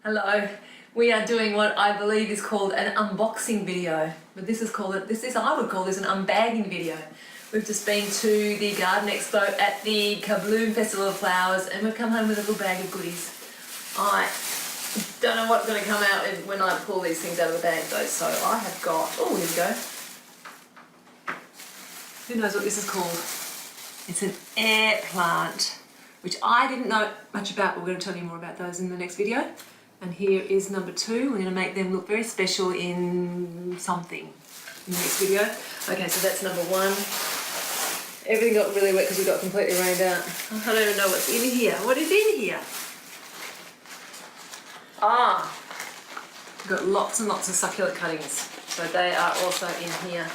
Hello. We are doing what I believe is called an unboxing video, but I would call this an unbagging video. We've just been to the Garden Expo at the KaBloom Festival of Flowers, and we've come home with a little bag of goodies. I don't know what's going to come out when I pull these things out of the bag though, so I have got, oh, here we go. Who knows what this is called? It's an air plant, which I didn't know much about, but we're going to tell you more about those in the next video. And here is number 2. We're going to make them look very special in something in the next video. Okay, so that's number 1. Everything got really wet because we got completely rained out. I don't even know what's in here. What is in here? We've got lots and lots of succulent cuttings. So they are also in here.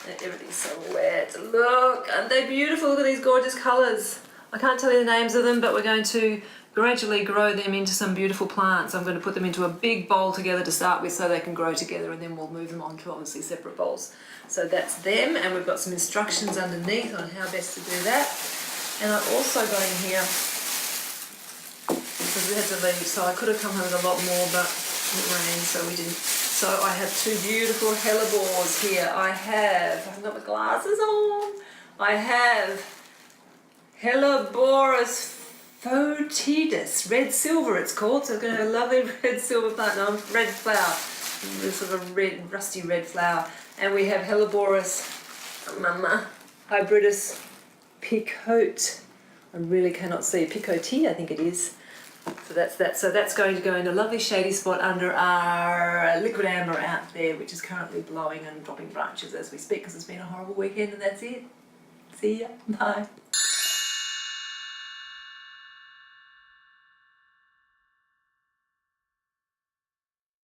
And everything's so wet. Look, aren't they beautiful? Look at these gorgeous colours. I can't tell you the names of them, but we're going to gradually grow them into some beautiful plants. I'm going to put them into a big bowl together to start with so they can grow together, and then we'll move them on to obviously separate bowls. So that's them, and we've got some instructions underneath on how best to do that. And I also got in here, because we had to leave, so I could have come home with a lot more, but it rained, so we didn't. So I have 2 beautiful hellebores here. I haven't got my glasses on. I have Helleborus Fotidus, red silver it's called, so it's going to have a lovely red silver plant, red flower, this sort of red, rusty red flower. And we have Helleborus hybridus picote. I really cannot see, picote I think it is. So that's that. So that's going to go in a lovely shady spot under our liquid amber out there, which is currently blowing and dropping branches as we speak because it's been a horrible weekend, and that's it. See ya, bye.